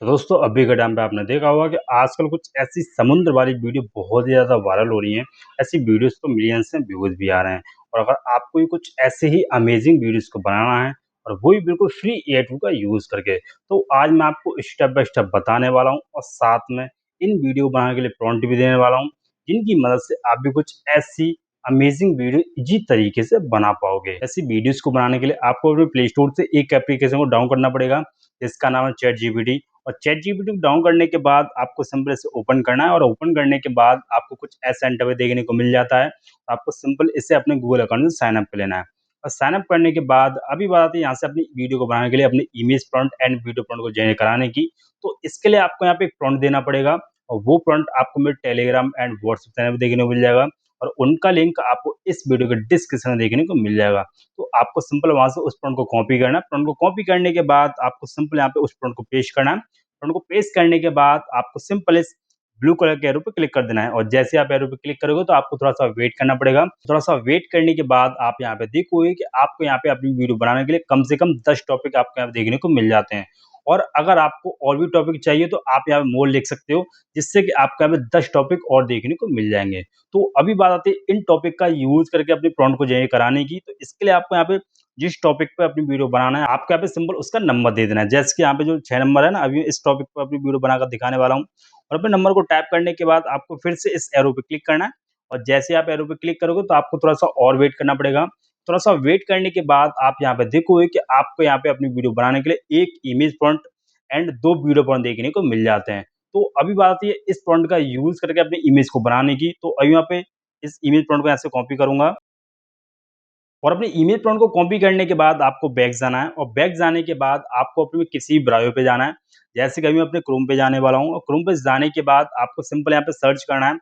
तो दोस्तों अभी के टाइम पे आपने देखा होगा कि आजकल कुछ ऐसी समुद्र वाली वीडियो बहुत ही ज़्यादा वायरल हो रही हैं। ऐसी वीडियोस तो मिलियंस में व्यूज़ भी आ रहे हैं। और अगर आपको भी कुछ ऐसे ही अमेजिंग वीडियोस को बनाना है और वो भी बिल्कुल फ्री एआई टूल का यूज़ करके, तो आज मैं आपको स्टेप बाय स्टेप बताने वाला हूँ और साथ में इन वीडियो बनाने के लिए प्रॉम्प्ट भी देने वाला हूँ, जिनकी मदद से आप भी कुछ ऐसी अमेजिंग वीडियो इजी तरीके से बना पाओगे। ऐसी वीडियोस को बनाने के लिए आपको अपने प्ले स्टोर से एक एप्लीकेशन को डाउन करना पड़ेगा, जिसका नाम है चैट जीपीटी। और चैट जीपीटी को डाउन करने के बाद आपको सिंपल इसे ओपन करना है और ओपन करने के बाद आपको कुछ ऐसा इंटरफेस देखने को मिल जाता है। आपको सिंपल इसे अपने गूगल अकाउंट से साइन अप कर लेना है और साइन अप करने के बाद अभी बात आती है यहाँ से अपनी वीडियो को बनाने के लिए अपनी image prompt and video prompt को जनरेट कराने की। तो इसके लिए आपको यहाँ पे एक प्रॉम्प्ट देना पड़ेगा और वो प्रॉम्प्ट आपको मेरे टेलीग्राम एंड व्हाट्सएप चैनल पर देखने को मिल जाएगा और उनका लिंक आपको इस वीडियो के डिस्क्रिप्शन में देखने को मिल जाएगा। तो आपको सिंपल वहां से उस प्रॉम्प्ट को कॉपी करना है। प्रॉम्प्ट को कॉपी करने के बाद आपको सिंपल यहाँ पे उस प्रॉम्प्ट को पेस्ट करना है। उनको पेस्ट करने के बाद आपको सिंपल इस ब्लू कलर के एरो पे क्लिक कर देना है और जैसे आप एरो पे क्लिक करोगे तो आपको थोड़ा सा वेट करना पड़ेगा। थोड़ा सा वेट करने के बाद आप यहाँ पे देखोगे कि आपको यहाँ पे अपनी वीडियो बनाने के लिए कम से कम 10 टॉपिक आपको यहाँ पे देखने को मिल जाते हैं। और अगर आपको और भी टॉपिक चाहिए तो आप यहाँ पे मोर लिख सकते हो, जिससे कि आपको यहाँ पे 10 टॉपिक और देखने को मिल जाएंगे। तो अभी बात आती है इन टॉपिक का यूज करके अपनी प्रॉम्प्ट को जनरेट कराने की। तो इसके लिए आपको यहाँ पे जिस टॉपिक पे अपनी वीडियो बनाना है आपको यहाँ पे सिंपल उसका नंबर दे देना है। जैसे कि यहाँ पे जो 6 नंबर है ना, अभी इस टॉपिक पे अपनी वीडियो बनाकर दिखाने वाला हूँ। और अपने नंबर को टाइप करने के बाद आपको फिर से इस एरो पे क्लिक करना है और जैसे आप एरो पे क्लिक करोगे तो आपको थोड़ा सा और वेट करना पड़ेगा। थोड़ा सा वेट करने के बाद आप यहाँ पे देखोगे कि आपको यहाँ पे अपनी वीडियो बनाने के लिए एक image prompt and 2 video prompt देखने को मिल जाते हैं। तो अभी बात आती है इस प्रॉम्प्ट का यूज करके अपनी इमेज को बनाने की। तो अभी यहाँ पे इस इमेज प्रॉम्प्ट को यहाँ से कॉपी करूंगा और अपनी ईमेल प्रॉम्प्ट को कॉपी करने के बाद आपको बैक जाना है और बैक जाने के बाद आपको अपने किसी ब्राउज़र पे जाना है। जैसे कि अभी मैं अपने क्रोम पे जाने वाला हूँ और क्रोम पे जाने के बाद आपको सिंपल यहाँ पे सर्च करना है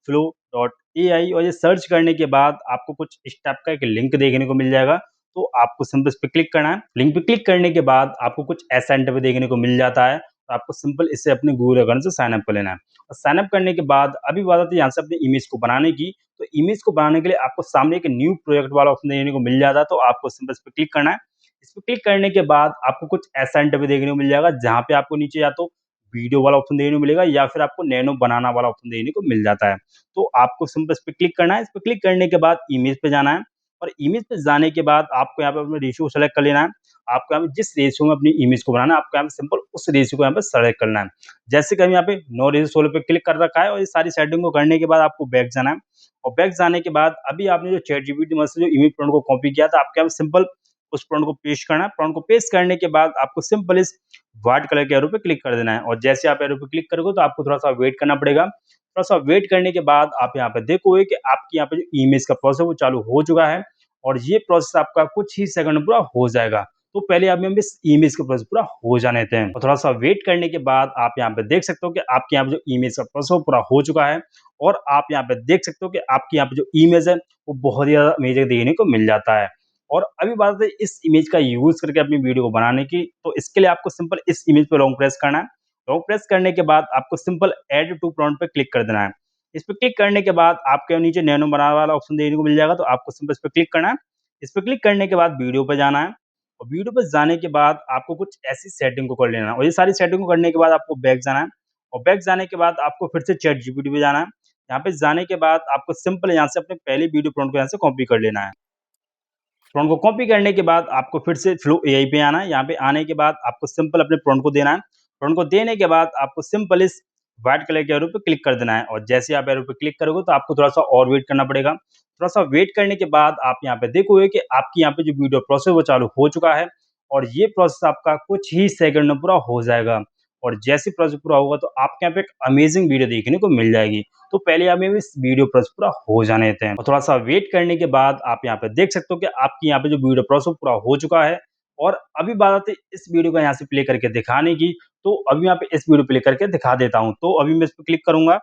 flow.ai और ये सर्च करने के बाद आपको कुछ इस टाइप का एक लिंक देखने को मिल जाएगा। तो आपको सिंपल इस पे क्लिक करना है। लिंक पे क्लिक करने के बाद आपको कुछ ऐसा इंटरफेस देखने को मिल जाता है। तो आपको सिंपल इसे अपने गूगल अकाउंट से साइन अप कर लेना है और साइन अप करने के बाद अभी बात आती है यहाँ से अपनी इमेज को बनाने की। तो इमेज को बनाने के लिए आपको सामने एक न्यू प्रोजेक्ट वाला ऑप्शन देखने को मिल जाता है। तो आपको सिंपल इस पे क्लिक करना है। इस पे क्लिक करने के बाद आपको कुछ ऐसा इंटरव्यू देखने को मिल जाएगा, जहाँ पे आपको नीचे या तो वीडियो वाला ऑप्शन देखने को मिलेगा या फिर आपको नैनो बनाना वाला ऑप्शन देखने को मिल जाता है। तो आपको सिंपल इस पे क्लिक करना है। इस पे क्लिक करने के बाद इमेज पे जाना है और इमेज पे जाने के बाद आपको यहाँ पे अपना रेशियो सेलेक्ट कर लेना है। आपको यहाँ पे जिस रेशियो में अपनी इमेज को बनाना है आपको यहाँ पे सिंपल उस रेशियो को यहाँ पे सेलेक्ट करना है। जैसे कि हम यहाँ पे नो रेशियो 16 पे क्लिक कर रखा है और ये सारी सेटिंग को करने के बाद आपको बैक जाना है और बैक जाने के बाद अभी आपने जो चैट जीपीटी मदद से जो इमेज प्रॉम्प्ट को कॉपी किया था आपके यहाँ सिंपल उस प्रॉम्प्ट को पेस्ट करना है। प्रॉम्प्ट को पेस्ट करने के बाद आपको सिंपल इस व्हाइट कलर के एरो पे क्लिक कर देना है और जैसे आप एरो पे क्लिक करोगे तो आपको थोड़ा सा वेट करना पड़ेगा। थोड़ा सा वेट करने के बाद आप यहाँ पे देखोगे कि आपकी यहाँ पे जो इमेज का प्रोसेस वो चालू हो चुका है और ये प्रोसेस आपका कुछ ही सेकंड में पूरा हो जाएगा। तो पहले आप इस इमेज का प्रोसेस पूरा हो जाने देते हैं और थोड़ा सा वेट करने के बाद आप यहाँ पे देख सकते हो कि आपके यहाँ पे जो इमेज का प्रोसेस पूरा हो चुका है और आप यहाँ पे देख सकते हो कि आपके यहाँ पे जो इमेज है वो बहुत ही ज़्यादा अमेजिंग देखने को मिल जाता है। और अभी बात है इस इमेज का यूज करके अपनी वीडियो को बनाने की। तो इसके लिए आपको सिंपल इस इमेज पे लॉन्ग प्रेस करना है। लॉन्ग प्रेस करने के बाद आपको सिंपल ऐड टू प्रॉम्प्ट पे क्लिक कर देना है। इस पे क्लिक करने के बाद आपके नीचे नैनो बनाने वाला ऑप्शन देखने को मिल जाएगा। तो आपको सिंपल इस पे क्लिक करना है। इस पे क्लिक करने के बाद वीडियो पे जाना है और वीडियो पे जाने के बाद आपको कुछ ऐसी सेटिंग को कर लेना है और ये सारी सेटिंग को करने के बाद आपको बैक जाना है और बैक जाने के बाद आपको फिर से चैट जीपीटी पे जाना है। यहाँ पे जाने के बाद आपको सिंपल यहाँ से अपने पहले वीडियो प्रॉम्प्ट को यहाँ से कॉपी कर लेना है। प्रॉम्प्ट को कॉपी करने के बाद आपको फिर से फ्लो एआई पे आना है। यहाँ पे आने के बाद आपको सिंपल अपने प्रॉम्प्ट को देना है। प्रॉम्प्ट को देने के बाद आपको सिंपल इस व्हाइट कलर के एरो पे क्लिक कर देना है और जैसे आप एरो पे क्लिक करोगे तो आपको थोड़ा सा और वेट करना पड़ेगा। थोड़ा सा वेट करने के बाद आप यहाँ पे देखोगे कि आपकी यहाँ पे जो वीडियो प्रोसेस वो चालू हो चुका है और ये प्रोसेस आपका कुछ ही सेकंड में पूरा हो जाएगा। और जैसे प्रोसेस पूरा होगा तो आपके यहाँ पे एक अमेजिंग वीडियो देखने को मिल जाएगी। तो पहले हमें इस वीडियो प्रोसेस पूरा हो जाने देते हैं और थोड़ा सा वेट करने के बाद आप यहाँ पे देख सकते हो कि आपकी यहाँ पे जो वीडियो प्रोसेस पूरा हो चुका है। और अभी बात आती है इस वीडियो को यहाँ से प्ले करके दिखाने की। तो अभी यहाँ पे इस वीडियो प्ले करके दिखा देता हूँ। तो अभी मैं इस पे क्लिक करूंगा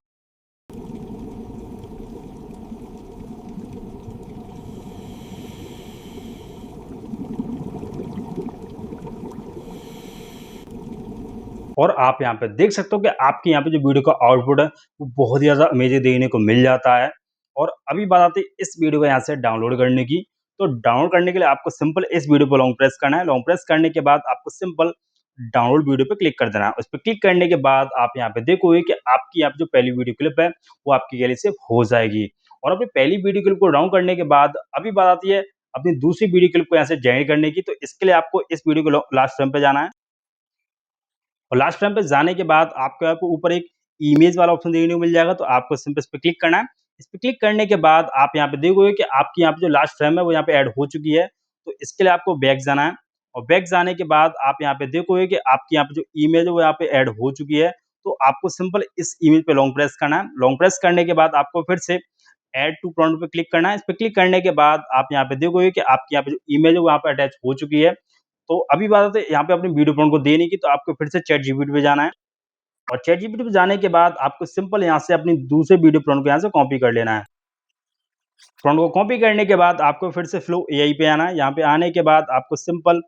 और आप यहाँ पे देख सकते हो कि आपके यहाँ पे जो वीडियो का आउटपुट है वो बहुत ही ज़्यादा अमेजिंग देखने को मिल जाता है। और अभी बात आती है इस वीडियो को यहाँ से डाउनलोड करने की। तो डाउनलोड करने के लिए आपको सिंपल इस वीडियो पर लॉन्ग प्रेस करना है। लॉन्ग प्रेस करने के बाद आपको सिंपल डाउनलोड वीडियो पे क्लिक कर देना है। उस पे क्लिक करने के बाद आप यहाँ पे देखोगे कि आपकी यहाँ पे जो पहली वीडियो क्लिप है, वो आपकी गैलरी से हो जाएगी। और अपनी पहली वीडियो क्लिप को डाउन करने के बाद अभी बात आती है अपनी दूसरी वीडियो क्लिप को यहाँ से जनरेट करने की। तो इसके लिए आपको इस वीडियो को लास्ट फ्रेम पे जाना है और लास्ट फ्रेम पे जाने के बाद आपको यहाँ पे ऊपर एक इमेज वाला ऑप्शन देखने को मिल जाएगा। तो आपको सिंपल इस पे क्लिक करना है। इस पे क्लिक करने के बाद आप यहाँ पे देखोगे कि आपकी यहाँ पे जो लास्ट फ्रेम है वो यहाँ पे ऐड हो चुकी है। तो इसके लिए आपको बैक जाना है और बैक जाने के बाद आप यहाँ पे देखोगे कि आपकी यहाँ पे जो इमेज है वो यहाँ पे ऐड हो चुकी है। तो आपको सिंपल इस इमेज पे लॉन्ग प्रेस करना है। लॉन्ग प्रेस करने के बाद आपको फिर से ऐड टू फ्रंट पे क्लिक करना है। इस पे क्लिक करने के बाद आप यहाँ पे देखोगे कि आपकी यहाँ पे जो इमेज है वो यहाँ पे अटैच हो चुकी है। तो अभी बात आती है यहाँ पे अपनी वीडियो फ्रंट को देने की। तो आपको फिर से चैट जीपीटी पे जाना है और चैट जीपीटी पे जाने के बाद आपको सिंपल यहाँ से अपनी दूसरे वीडियो फ्रंट को यहाँ से कॉपी कर लेना है। फ्रंट को कॉपी करने के बाद आपको फिर से फ्लो एआई पे आना है। यहाँ पे आने के बाद आपको सिंपल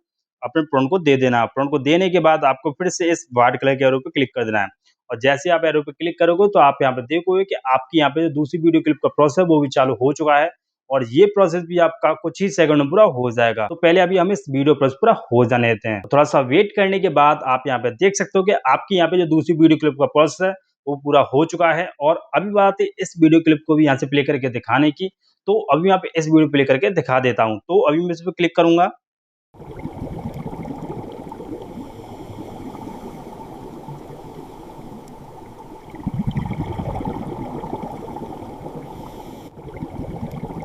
अपने फ्रंट को दे देना है। फ्रंट को देने के बाद आपको फिर से इस व्हाइट कलर के एरो पे क्लिक कर देना है और जैसे आप एरो पे क्लिक करोगे तो आप यहाँ पे देखोगे कि आपकी यहाँ पे जो दूसरी वीडियो क्लिप का प्रोसेस है वो भी चालू हो चुका है और ये प्रोसेस भी आपका कुछ ही सेकंड में पूरा हो जाएगा। तो पहले अभी हम इस वीडियो प्रोसेस पूरा हो जाने देते हैं। थोड़ा सा वेट करने के बाद आप यहाँ पे देख सकते हो कि आपकी यहाँ पे जो दूसरी वीडियो क्लिप का प्रोसेस है वो पूरा हो चुका है। और अभी बात है इस वीडियो क्लिप को भी यहाँ से प्ले करके दिखाने की। तो अभी यहाँ पे इस वीडियो प्ले करके दिखा देता हूँ। तो अभी मैं इस पे क्लिक करूंगा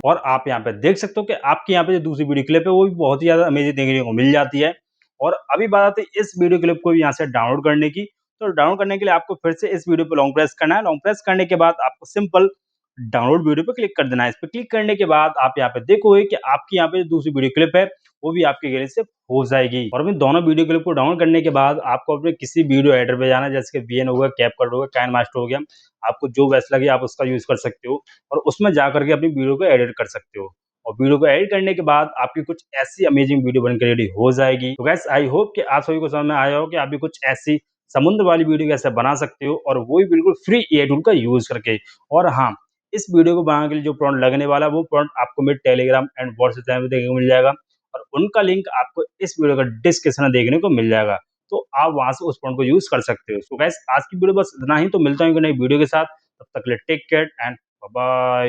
और आप यहाँ पे देख सकते हो कि आपकी यहाँ पे जो दूसरी वीडियो क्लिप है वो भी बहुत ही ज़्यादा अमेजिंग देखने को मिल जाती है। और अभी बात आती है इस वीडियो क्लिप को भी यहाँ से डाउनलोड करने की। तो डाउनलोड करने के लिए आपको फिर से इस वीडियो पे लॉन्ग प्रेस करना है। लॉन्ग प्रेस करने के बाद आपको सिंपल डाउनलोड वीडियो पे क्लिक कर देना है। इस पे क्लिक करने के बाद आप यहाँ पे देखोगे कि आपकी यहाँ पे जो दूसरी वीडियो क्लिप है वो भी आपकी गैलरी से हो जाएगी। और अपनी दोनों वीडियो क्लिप को डाउनलोड करने के बाद आपको अपने किसी वीडियो एडिटर पे जाना है, जैसे कि वीएन हो गया, कैपकट हो गया, काइनमास्टर हो गया। आपको जो बेस्ट लगे आप उसका यूज कर सकते हो और उसमें जा करके अपनी वीडियो को एडिट कर सकते हो। और वीडियो को एडिट करने के बाद आपकी कुछ ऐसी अमेजिंग वीडियो बनकर रेडी हो जाएगी। तो गाइस आई होप कि आप सभी को समझ में आया हो कि आप भी कुछ ऐसी समुद्र वाली वीडियो कैसे बना सकते हो और वो भी बिल्कुल फ्री एआई टूल का यूज करके। और हाँ, इस वीडियो को बनाने के लिए जो प्रॉम्प्ट लगने वाला है वो प्रॉम्प्ट आपको मेरे टेलीग्राम एंड व्हाट्सएप चैनल पे देखने को मिल जाएगा और उनका लिंक आपको इस वीडियो का डिस्क्रिप्शन में देखने को मिल जाएगा। तो आप वहां से उस प्रॉम्प्ट को यूज कर सकते हो। तो गाइस आज की वीडियो बस इतना ही। तो मिलता हूँ एक नई वीडियो के साथ। तब तक के लिए take care and bye bye.